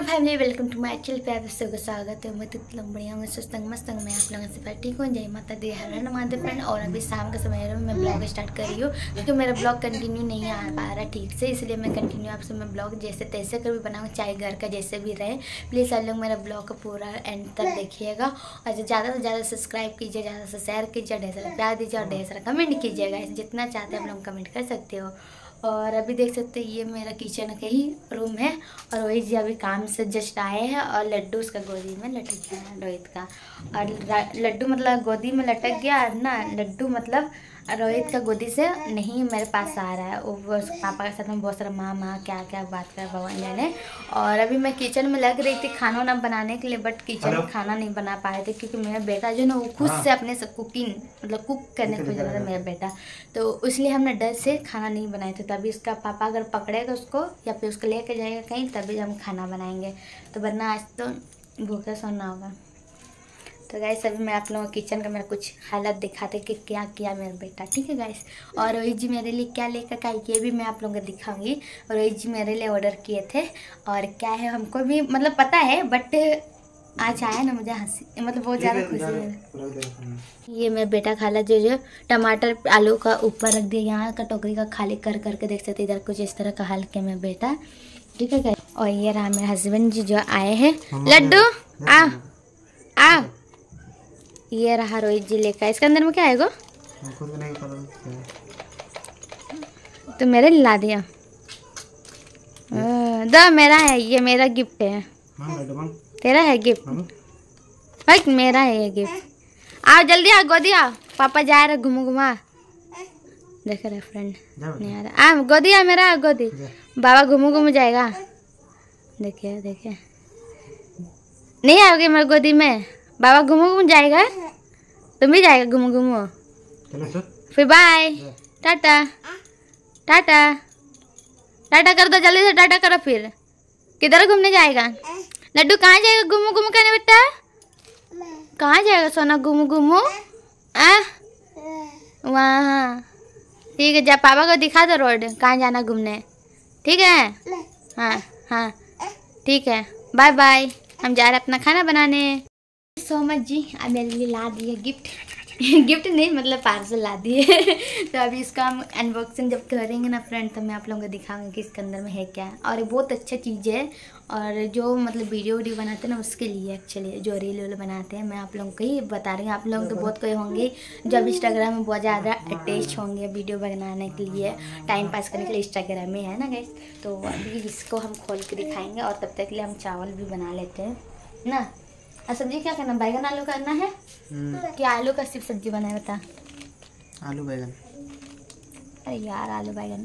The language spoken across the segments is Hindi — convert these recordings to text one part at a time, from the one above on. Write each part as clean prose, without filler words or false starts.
Family, welcome to my channel पे आप सबका स्वागत है। मैं तो बढ़िया हूँ, मस्त मैं आप लोगों से ठीक हूँ। जय माता दी, हर हर महादेव फ्रेंड। और अभी शाम का समय है, मैं ब्लॉग स्टार्ट कर रही हूँ क्योंकि मेरा ब्लॉग कंटिन्यू नहीं आ पा रहा ठीक से, इसलिए मैं कंटिन्यू आपसे मैं ब्लॉग जैसे तैसे कर भी बनाऊँ, चाहे घर का जैसे भी रहे। प्लीज़ आप लोग मेरा ब्लॉग का पूरा एंड तक देखिएगा और ज़्यादा से ज़्यादा सब्सक्राइब कीजिए, ज़्यादा से शेयर कीजिए, ढेर सारा प्यार दीजिए और ढेर सारा कमेंट कीजिएगा। जितना चाहते हैं आप लोग कमेंट कर सकते हो। और अभी देख सकते हैं ये मेरा किचन का ही रूम है और वही जी अभी काम से जस्ट आए हैं और लड्डू उसका गोदी में लटक गया है, रोहित का। और लड्डू मतलब गोदी में लटक गया ना, लड्डू मतलब रोहित का गोदी से नहीं मेरे पास आ रहा है। वो उसके पापा के साथ में बहुत सारा माँ क्या क्या बात कर भगवान जाने। और अभी मैं किचन में लग रही थी खाना वाना बनाने के लिए, बट किचन में खाना नहीं बना पाए थे क्योंकि मेरा बेटा जो ना वो खुद से अपने से कुकिंग मतलब कुक करने को जा रहा था मेरा बेटा, तो इसलिए हमने डर से खाना नहीं बनाए थे। तभी उसका पापा अगर पकड़ेगा उसको या फिर उसको लेके जाएगा कहीं तभी हम खाना बनाएंगे, तो वरना आज तो भूखे सोना होगा। तो गाइस अभी मैं आप लोगों को किचन का मेरा कुछ हालत दिखाते कि क्या किया मेरा बेटा, ठीक है गाइस। और रोहित जी मेरे लिए क्या लेकर का ये भी मैं आप लोगों को दिखाऊंगी। और रोहित जी मेरे लिए ऑर्डर किए थे और क्या है हमको भी मतलब पता है, बट आज आया ना मुझे हंसी मतलब बहुत ज़्यादा खुशी है। ये मेरा बेटा खाला जो टमाटर आलू का ऊपर रख दिया, यहाँ का टोकरी का खाली कर करके देख सकते इधर कुछ इस तरह का हाल किया मेरा बेटा, ठीक है। और ये रहा मेरे हस्बैंड जी जो आए हैं। लड्डू आ ये रहा रोहित जी लेकर। इसके अंदर में क्या है गो? तो मेरे ला दिया दो, मेरा है ये, मेरा गिफ्ट है। तेरा है गिफ्ट? भाई मेरा है ये गिफ्ट। आओ जल्दी आओ, गोदी आओ, पापा जा रहे घुमा देख रहे फ्रेंड नहीं आ रहा। आ गोदी आ, मेरा गोदी, बाबा घुमू जाएगा। देखिए देखिए नहीं आओगे मेरे गोदी में, बाबा घुमू जाएगा, तुम भी जाएगा घुमू फिर बाय टाटा टाटा टाटा कर दो जल्दी से, टाटा करो। फिर किधर घूमने जाएगा लड्डू? कहाँ जाएगा घुमू करने बेटा? कहाँ जाएगा सोना घुमू? वहाँ ठीक है, जा पापा को दिखा दो रोड कहाँ जाना घूमने, ठीक है। हाँ हाँ ठीक है, बाय बाय, हम जा रहे हैं अपना खाना बनाने। सो मच जी, अब मेरे लिए ला दिए गिफ्ट गिफ्ट नहीं मतलब पार्सल ला दिए तो अभी इसका हम अनबॉक्सिंग जब करेंगे ना फ्रेंड, तब मैं आप लोगों को दिखाऊंगी कि इसके अंदर में है क्या। और ये बहुत अच्छा चीज़ है और जो मतलब वीडियो बनाते हैं ना उसके लिए, एक्चुअली जो रील बनाते हैं, मैं आप लोगों को ही बता रही हूँ। आप लोग तो बहुत कोई होंगे जब इंस्टाग्राम में बहुत ज़्यादा अटैच होंगे वीडियो बनाने के लिए, टाइम पास करने के लिए इंस्टाग्राम में, है ना गाइस। तो अभी इसको हम खोल के दिखाएँगे और तब तक के लिए हम चावल भी बना लेते हैं ना। और सब्जी क्या करना, बैगन आलू करना है क्या? आलू का सिर्फ सब्जी बनाए बता। आलू बैगन? अरे यार आलू बैगन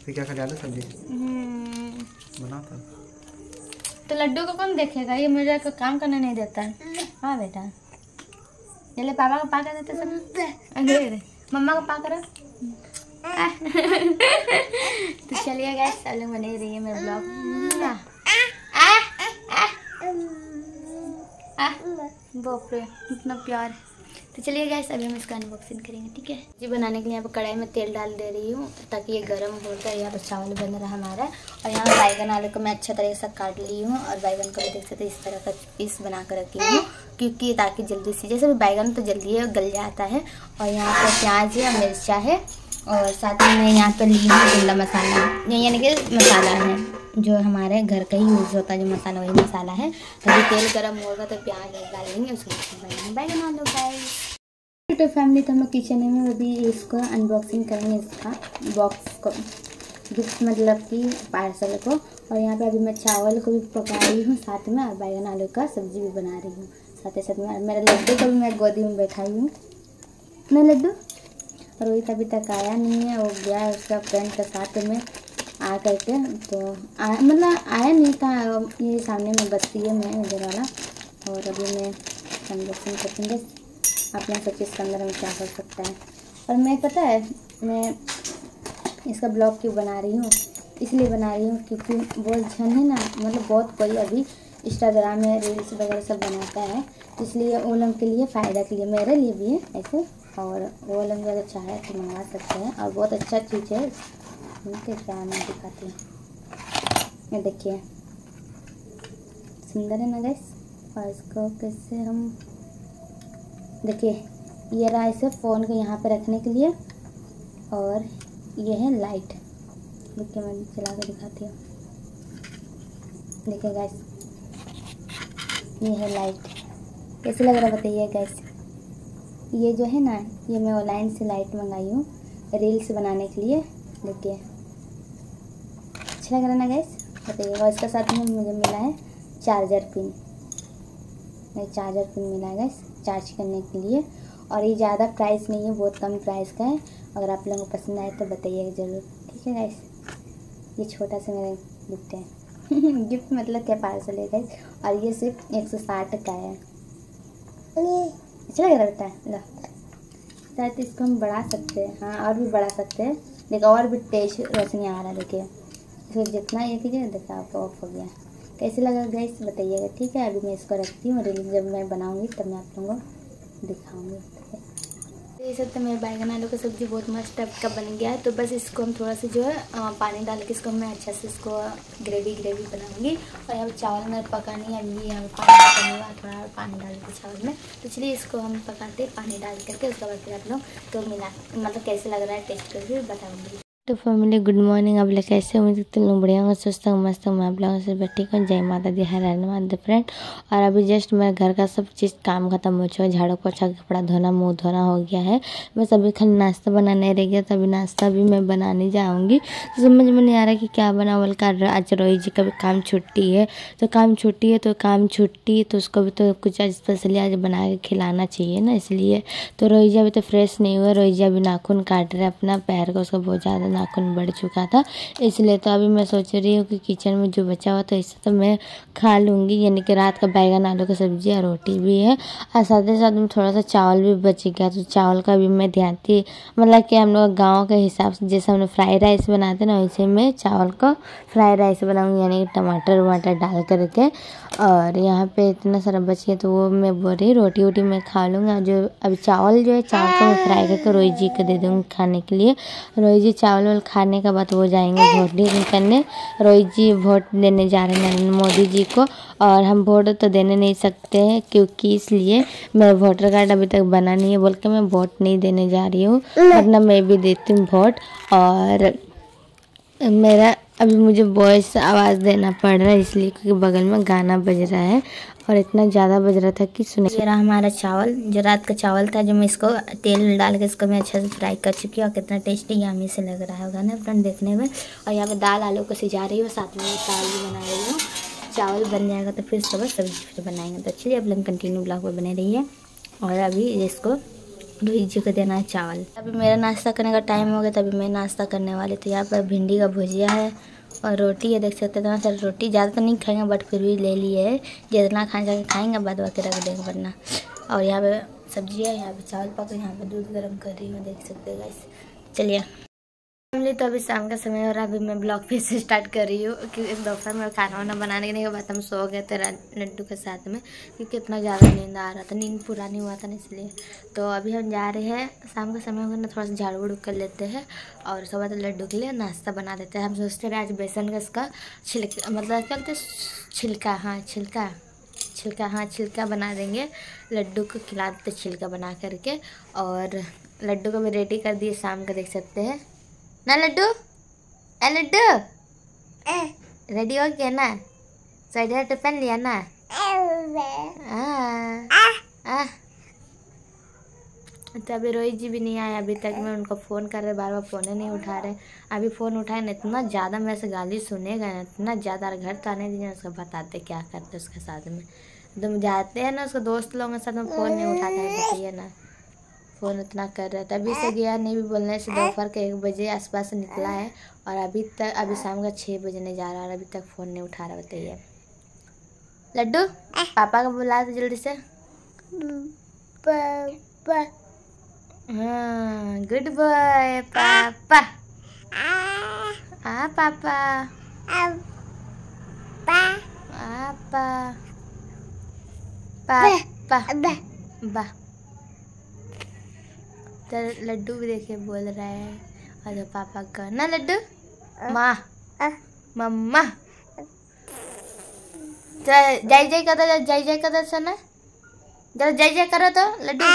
फिर क्या कर आलू सब्जी बना तो लड्डू को कौन देखेगा, ये मुझे को काम करने नहीं देता है। हाँ बेटा चले पापा को पा कर देते सर, मम्मा को पा करो तो चलिए गाइस आलू बने रही है मेरा ब्लॉग। बाप रे इतना प्यार। तो चलिए गाइस अभी हम इसका अनबॉक्सिंग करेंगे, ठीक है जी। बनाने के लिए यहाँ पर कढ़ाई में तेल डाल दे रही हूँ ताकि ये गर्म होकर यहाँ पर चावल बन रहा हमारा। और यहाँ बैगन आलू को मैं अच्छा तरीके से काट ली हूँ और बैगन को भी देख सकते इस तरह का पीस बना कर रखी हूँ क्योंकि ताकि जल्दी से, जैसे बैगन तो जल्दी गल जाता है। और यहाँ पर प्याज है, मिर्चा है और साथ में यहाँ पर ली हूँ गुंडा मसाला, यानी कि मसाला है जो हमारे घर का ही यूज़ होता है, जो मसाला वही मसाला है। तो अभी तेल गरम होगा तो प्याज डालेंगे, उसके बाद बैगन आलू गाइस। तो फैमिली तो हम लोग किचन में अभी इसको अनबॉक्सिंग करेंगे, इसका बॉक्स को, गिफ्ट मतलब कि पार्सल को। और यहाँ पे अभी मैं चावल को भी पका रही हूँ साथ में, और बैगन आलू का सब्जी भी बना रही हूँ साथ ही साथ में। मेरा लड्डू को भी मैं गोदी में बैठाई हूँ ना लड्डू। और रोहित अभी तक आया नहीं है, वो गया उसका फ्रेंड के साथ में आ करके, तो मतलब आया नहीं था, ये सामने में बस्ती है मैं इधर वाला। और अभी मैं अनबॉक्सिंग करूँगी, आप लोग सोचिए इसके अंदर में क्या कर सकता है। और मैं पता है मैं इसका ब्लॉग क्यों बना रही हूँ, इसलिए बना रही हूँ क्योंकि बहुत जन है ना, मतलब बहुत कोई अभी इंस्टाग्राम में रील्स वगैरह सब बनाता है, इसलिए वो लोग के लिए फ़ायदा के लिए, मेरे लिए भी है ऐसे। और वो लोग अगर चाहे तो मंगा सकते हैं और बहुत अच्छा चीज़ है। क्या मैं दिखाती हूँ, ये देखिए सुंदर है ना गाइस। और इसको कैसे हम देखिए, ये रहा इसे फ़ोन को यहाँ पे रखने के लिए। और ये है लाइट, देखिए मैं चला कर दिखाती हूँ। देखिए गाइस, ये है लाइट। कैसे लग रहा है बताइए गाइस। ये जो है ना, ये मैं ऑनलाइन से लाइट मंगाई हूँ रील्स बनाने के लिए। देखिए अच्छा लग रहा है ना गाइस, बताइए। और इसका साथ में मुझे मिला है चार्जर पिन। चार्जर पिन मिला है गाइस चार्ज करने के लिए। और ये ज़्यादा प्राइस नहीं है, बहुत कम प्राइस का है। अगर आप लोगों को पसंद आए तो बताइएगा ज़रूर, ठीक है गाइस। ये छोटा सा मेरा गिफ्ट है गिफ्ट मतलब क्या, पार्सल है गाइस। और ये सिर्फ 160 का है। अच्छा लग रहा है बेटा, लो। शायद इसको हम बढ़ा सकते हैं, हाँ और भी बढ़ा सकते हैं। देखो और भी तेज रोशनी आ रहा है। देखिए इसको जितना ये कीजिए, देखो आपको ऑफ हो गया। कैसे लगा गाइस बताइएगा, ठीक है। अभी मैं इसको रखती हूँ, रील जब मैं बनाऊँगी तब मैं आप लोगों को दिखाऊँगी। ये सब तो मेरे बैंगन आलू का सब्ज़ी बहुत मस्त टाइप का बन गया है। तो बस इसको हम थोड़ा सा जो है पानी डाल के इसको मैं अच्छा से इसको ग्रेवी बनाऊंगी। और यहाँ चावल में पकानी है, अभी यहाँ पानी पकनेगा, थोड़ा पानी डाल के चावल में। तो चलिए इसको हम पकाते हैं पानी डाल करके। उसके बाद फिर आप लोग तो मिला मतलब कैसे लग रहा है टेस्ट करके बताऊँगी। तो फैमिली गुड मॉर्निंग। आप लोग कैसे उम्मीद करते लोग बढ़िया होंगे, स्वस्थ होंगे, मस्त होंगे। आप लोगों से बैठी हूँ। जय माता दी, हर हर महादेव फ्रेंड। और अभी जस्ट मेरे घर का सब चीज़ काम खत्म हो चुका है। झाड़ू पोछा, कपड़ा धोना, मुंह धोना हो गया है। बस अभी खाली नाश्ता बनाने रह गया, तभी नाश्ता भी मैं बनाने जाऊँगी। तो समझ में नहीं आ रहा कि क्या बनाऊँ। बल्कि आज रोहित जी का भी काम छुट्टी है, तो काम छुट्टी तो उसको भी तो कुछ स्पेशली आज बना के खिलाना चाहिए ना, इसलिए। तो रोहित जी अभी तो फ्रेश नहीं हुआ। रोहित जी अभी नाखून काट रहे अपना पैर को, उसका बहुत ज़्यादा नाखून बढ़ चुका था, इसलिए। तो अभी मैं सोच रही हूँ कि किचन में जो बचा हुआ था इससे तो मैं खा लूँगी, यानी कि रात का बैंगन आलू की सब्जी और रोटी भी है। और साथ ही साथ में थोड़ा सा चावल भी बच गया, तो चावल का भी मैं ध्यान थी, मतलब कि हम लोग गाँव के हिसाब से जैसे हम लोग फ्राई राइस बनाते ना, वैसे मैं चावल को फ्राई राइस बनाऊँगी, यानी कि टमाटर वमाटर डाल करके। और यहाँ पे इतना सारा बच गया, तो वो मैं बोल रही रोटी वोटी मैं खा लूँगा। जो अभी चावल जो है, चावल को मैं फ्राई करके रोहित जी को दे दूँगी खाने के लिए। रोहित जी चावल वाल खाने के बाद वो जाएंगे वोट करने। रोहित जी वोट देने जा रहे हैं नरेंद्र मोदी जी को। और हम वोट तो देने नहीं सकते हैं, क्योंकि इसलिए मेरा वोटर कार्ड अभी तक बना नहीं है, बोल के मैं वोट नहीं देने जा रही हूँ, वरना मैं भी देती हूँ वोट। और मेरा अभी मुझे वॉइस आवाज़ देना पड़ रहा है इसलिए, क्योंकि बगल में गाना बज रहा है और इतना ज़्यादा बज रहा था कि सुने। ये रहा हमारा चावल, जो रात का चावल था, जो मैं इसको तेल डाल के इसको मैं अच्छे से फ्राई कर चुकी हूँ। और कितना टेस्टी यामी से लग रहा होगा ना फ्रेंड देखने में। और यहाँ पे दाल आलू को सिझा रही हूँ, साथ में चावल भी बना रही हूँ। चावल बन जाएगा तो फिर सुबह सब्जी फिर बनाएंगे। तो चलिए अब लोग कंटिन्यू ब्लॉग में बने रही है। और अभी इसको रोहित जी को देना है चावल। अभी मेरा नाश्ता करने का टाइम हो गया, तभी मैं नाश्ता करने वाली थी। यहाँ पर भिंडी का भुजिया है और रोटी है, देख सकते हैं। सर रोटी ज़्यादा तो नहीं खाएंगे, बट फिर भी ले लिए है, जितना खाने जाके खाएंगे, बाद बाकी रख देंगे वरना। और यहाँ पे सब्जी है, यहाँ पे चावल पक, यहाँ पे दूध गर्म कर रही हूँ, देख सकते हैं गाइस। चलिए फैमिली, तो अभी शाम का समय और अभी मैं ब्लॉग फिर से स्टार्ट कर रही हूँ, क्योंकि दोपहर में खाना वाना बनाने के बाद हम सो गए थे लड्डू के साथ में, क्योंकि इतना ज़्यादा नींद आ रहा था, नींद पूरा नहीं हुआ था ना, इसलिए। तो अभी हम जा रहे हैं, शाम का समय होगा ना, थोड़ा सा झाड़ू वाड़ू कर लेते हैं और सुबह तो लड्डू के लिए नाश्ता बना देते हैं। हम सोचते रहे आज बेसन का इसका छिलका, मतलब क्या बोलते छिलका बना देंगे, लड्डू को खिला देते छिलका बना करके। और लड्डू को भी रेडी कर दिए शाम का, देख सकते हैं ना। लड्डू रेडी हो गया ना, स्वेटर तो पहन लिया ना। तो अभी रोहित जी भी नहीं आए अभी तक, मैं उनको फ़ोन कर रहे, बार बार फ़ोन नहीं उठा रहे। अभी फ़ोन उठाए ना, इतना ज़्यादा मेरे से गाली सुनेगा ना, इतना ज़्यादा। घर तो आने दीजिए, उसको बताते क्या करते उसके साथ में। तुम जाते हैं ना उसके दोस्त लोगों के साथ में, फ़ोन नहीं उठाता है, बताइए ना। फ़ोन इतना कर रहा था, अभी से गया नहीं भी बोलने से, दोपहर के 1 बजे आसपास से निकला है और अभी शाम का 6 बजने जा रहा है और अभी तक फ़ोन नहीं उठा रहा, बताइए। लड्डू पापा को बुला दो जल्दी से। पापा, हाँ गुड बॉय पापा। हाँ पापा, पापा बा। तो लड्डू भी देखिए बोल रहा है, और पापा का ना लड्डू, माँ मम्मा। जय जय कर दो, जय जय कर दो सना, जरा जय जय करो तो लड्डू।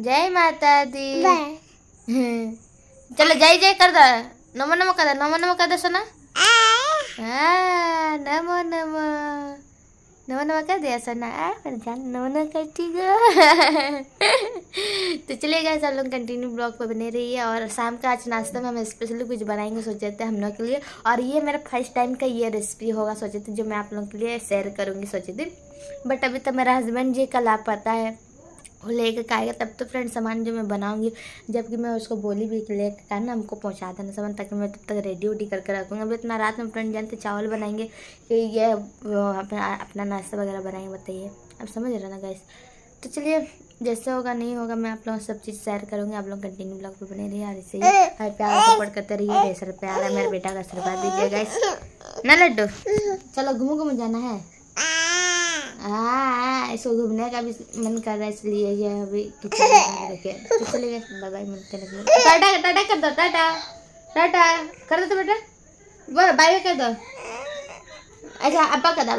जय माता दी। चलो जय जय कर दो, नमो नमो कर दो, नमो नमो कर दो सना। नमो नमो, नमो नमो कर दिया सना। मेरे जान नमो नमो करती गो। तो चलिए गाइस, आप लोग कंटिन्यू ब्लॉग पर बने रहिए। और शाम का आज नाश्ता में हम स्पेशली कुछ बनाएंगे सोचे थे हम लोग के लिए, और ये मेरा फर्स्ट टाइम का ये रेसिपी होगा सोचे थे, जो मैं आप लोगों के लिए शेयर करूँगी सोचे थी। बट अभी तो मेरा हस्बैंड जी कल आप पता है वो लेकर आएगा, तब तो फ्रेंड सामान जो मैं बनाऊंगी, जबकि मैं उसको बोली भी कि लेकर आना हमको पहुंचा देना सामान, ताकि मैं तब तक रेडी उडी करके रखूँगी। अभी इतना रात में फ्रेंड जानते चावल बनाएंगे कि ये अपना नाश्ता वगैरह बनाएंगे, बताइए आप समझ रहे ना गाइस। तो चलिए जैसे होगा नहीं होगा मैं आप लोगों से सब चीज़ शेयर करूँगी। आप लोग कंटिन्यू ब्लॉग पे बने रहिए और इसे ही प्यार सपोर्ट करते रहिए। ढेर सारा प्यार है, मेरे बेटा का आशीर्वाद दीजिए गाइस ना लड्डू। चलो घूमो जाना है। इसको घूमने का भी मन कर रहा है, इसलिए ये अभी रखे। तो चलिए बाय बाय, मिलते हैं। टाटा टाटा कर दो, टाटा टाटा कर दो तो बेटा, बाय कर दो। अच्छा अब्बा कर दो।